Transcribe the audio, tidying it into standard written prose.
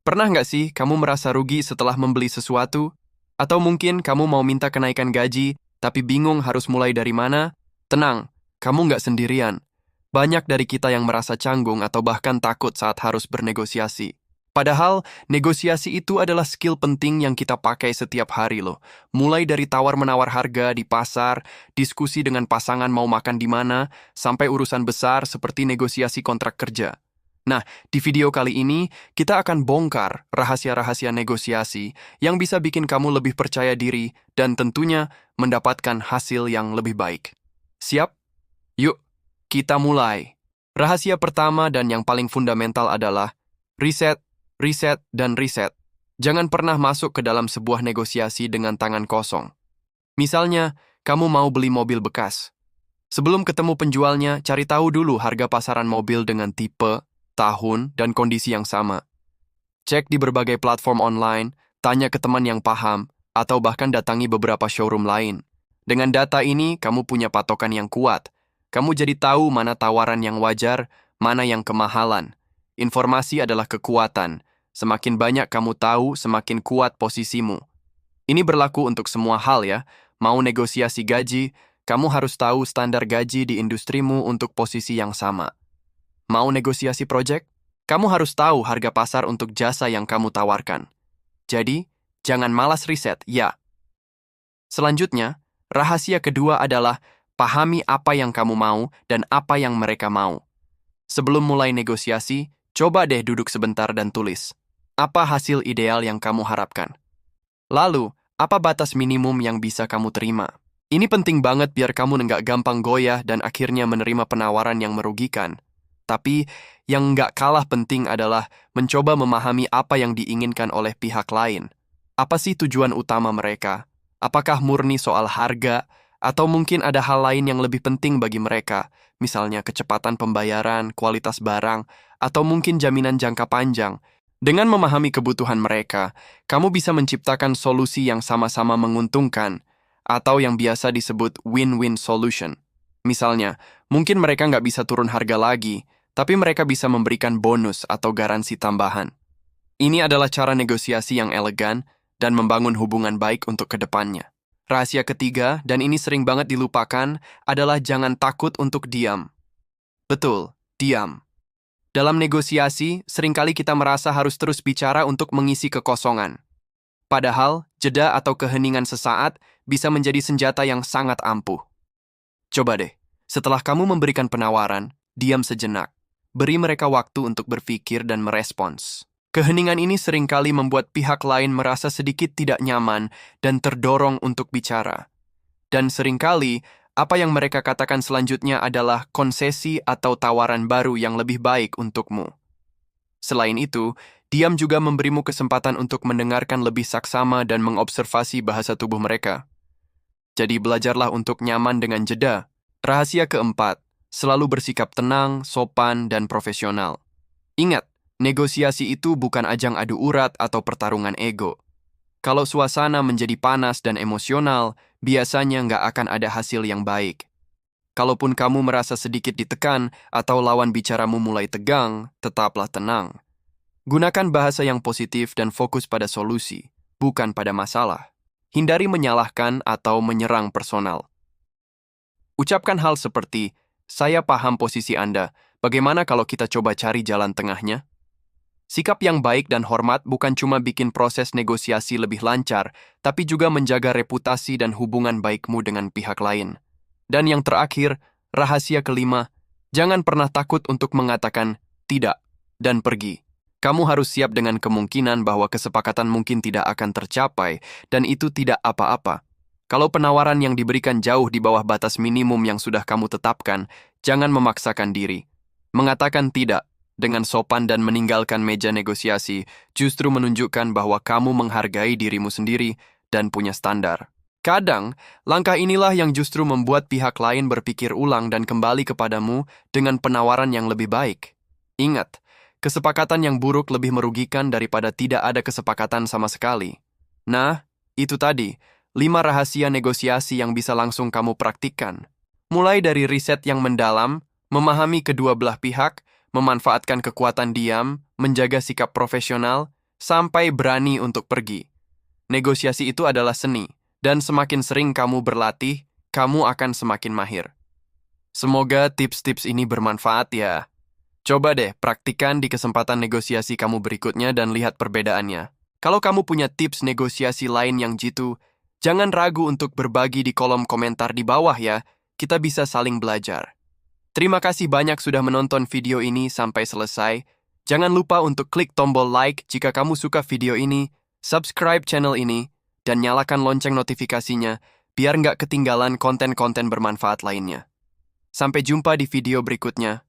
Pernah nggak sih kamu merasa rugi setelah membeli sesuatu? Atau mungkin kamu mau minta kenaikan gaji, tapi bingung harus mulai dari mana? Tenang, kamu nggak sendirian. Banyak dari kita yang merasa canggung atau bahkan takut saat harus bernegosiasi. Padahal, negosiasi itu adalah skill penting yang kita pakai setiap hari loh. Mulai dari tawar-menawar harga di pasar, diskusi dengan pasangan mau makan di mana, sampai urusan besar seperti negosiasi kontrak kerja. Nah, di video kali ini, kita akan bongkar rahasia-rahasia negosiasi yang bisa bikin kamu lebih percaya diri dan tentunya mendapatkan hasil yang lebih baik. Siap? Yuk, kita mulai. Rahasia pertama dan yang paling fundamental adalah riset, riset, dan riset. Jangan pernah masuk ke dalam sebuah negosiasi dengan tangan kosong. Misalnya, kamu mau beli mobil bekas. Sebelum ketemu penjualnya, cari tahu dulu harga pasaran mobil dengan tipe, tahun, dan kondisi yang sama. Cek di berbagai platform online, tanya ke teman yang paham, atau bahkan datangi beberapa showroom lain. Dengan data ini, kamu punya patokan yang kuat. Kamu jadi tahu mana tawaran yang wajar, mana yang kemahalan. Informasi adalah kekuatan. Semakin banyak kamu tahu, semakin kuat posisimu. Ini berlaku untuk semua hal ya. Mau negosiasi gaji, kamu harus tahu standar gaji di industrimu untuk posisi yang sama. Mau negosiasi proyek? Kamu harus tahu harga pasar untuk jasa yang kamu tawarkan. Jadi, jangan malas riset, ya. Selanjutnya, rahasia kedua adalah pahami apa yang kamu mau dan apa yang mereka mau. Sebelum mulai negosiasi, coba deh duduk sebentar dan tulis. Apa hasil ideal yang kamu harapkan? Lalu, apa batas minimum yang bisa kamu terima? Ini penting banget biar kamu nggak gampang goyah dan akhirnya menerima penawaran yang merugikan. Tapi, yang nggak kalah penting adalah mencoba memahami apa yang diinginkan oleh pihak lain. Apa sih tujuan utama mereka? Apakah murni soal harga? Atau mungkin ada hal lain yang lebih penting bagi mereka? Misalnya kecepatan pembayaran, kualitas barang, atau mungkin jaminan jangka panjang. Dengan memahami kebutuhan mereka, kamu bisa menciptakan solusi yang sama-sama menguntungkan, atau yang biasa disebut win-win solution. Misalnya, mungkin mereka nggak bisa turun harga lagi, tapi mereka bisa memberikan bonus atau garansi tambahan. Ini adalah cara negosiasi yang elegan dan membangun hubungan baik untuk kedepannya. Rahasia ketiga, dan ini sering banget dilupakan, adalah jangan takut untuk diam. Betul, diam. Dalam negosiasi, seringkali kita merasa harus terus bicara untuk mengisi kekosongan. Padahal, jeda atau keheningan sesaat bisa menjadi senjata yang sangat ampuh. Coba deh, setelah kamu memberikan penawaran, diam sejenak. Beri mereka waktu untuk berpikir dan merespons. Keheningan ini seringkali membuat pihak lain merasa sedikit tidak nyaman dan terdorong untuk bicara. Dan seringkali, apa yang mereka katakan selanjutnya adalah konsesi atau tawaran baru yang lebih baik untukmu. Selain itu, diam juga memberimu kesempatan untuk mendengarkan lebih saksama dan mengobservasi bahasa tubuh mereka. Jadi belajarlah untuk nyaman dengan jeda. Rahasia keempat, selalu bersikap tenang, sopan, dan profesional. Ingat, negosiasi itu bukan ajang adu urat atau pertarungan ego. Kalau suasana menjadi panas dan emosional, biasanya nggak akan ada hasil yang baik. Kalaupun kamu merasa sedikit ditekan atau lawan bicaramu mulai tegang, tetaplah tenang. Gunakan bahasa yang positif dan fokus pada solusi, bukan pada masalah. Hindari menyalahkan atau menyerang personal. Ucapkan hal seperti, saya paham posisi Anda, bagaimana kalau kita coba cari jalan tengahnya? Sikap yang baik dan hormat bukan cuma bikin proses negosiasi lebih lancar, tapi juga menjaga reputasi dan hubungan baikmu dengan pihak lain. Dan yang terakhir, rahasia kelima, jangan pernah takut untuk mengatakan tidak dan pergi. Kamu harus siap dengan kemungkinan bahwa kesepakatan mungkin tidak akan tercapai, dan itu tidak apa-apa. Kalau penawaran yang diberikan jauh di bawah batas minimum yang sudah kamu tetapkan, jangan memaksakan diri. Mengatakan tidak dengan sopan dan meninggalkan meja negosiasi justru menunjukkan bahwa kamu menghargai dirimu sendiri dan punya standar. Kadang, langkah inilah yang justru membuat pihak lain berpikir ulang dan kembali kepadamu dengan penawaran yang lebih baik. Ingat, kesepakatan yang buruk lebih merugikan daripada tidak ada kesepakatan sama sekali. Nah, itu tadi, 5 rahasia negosiasi yang bisa langsung kamu praktikkan. Mulai dari riset yang mendalam, memahami kedua belah pihak, memanfaatkan kekuatan diam, menjaga sikap profesional, sampai berani untuk pergi. Negosiasi itu adalah seni, dan semakin sering kamu berlatih, kamu akan semakin mahir. Semoga tips-tips ini bermanfaat ya. Coba deh praktikan di kesempatan negosiasi kamu berikutnya dan lihat perbedaannya. Kalau kamu punya tips negosiasi lain yang jitu, jangan ragu untuk berbagi di kolom komentar di bawah ya. Kita bisa saling belajar. Terima kasih banyak sudah menonton video ini sampai selesai. Jangan lupa untuk klik tombol like jika kamu suka video ini, subscribe channel ini, dan nyalakan lonceng notifikasinya biar nggak ketinggalan konten-konten bermanfaat lainnya. Sampai jumpa di video berikutnya.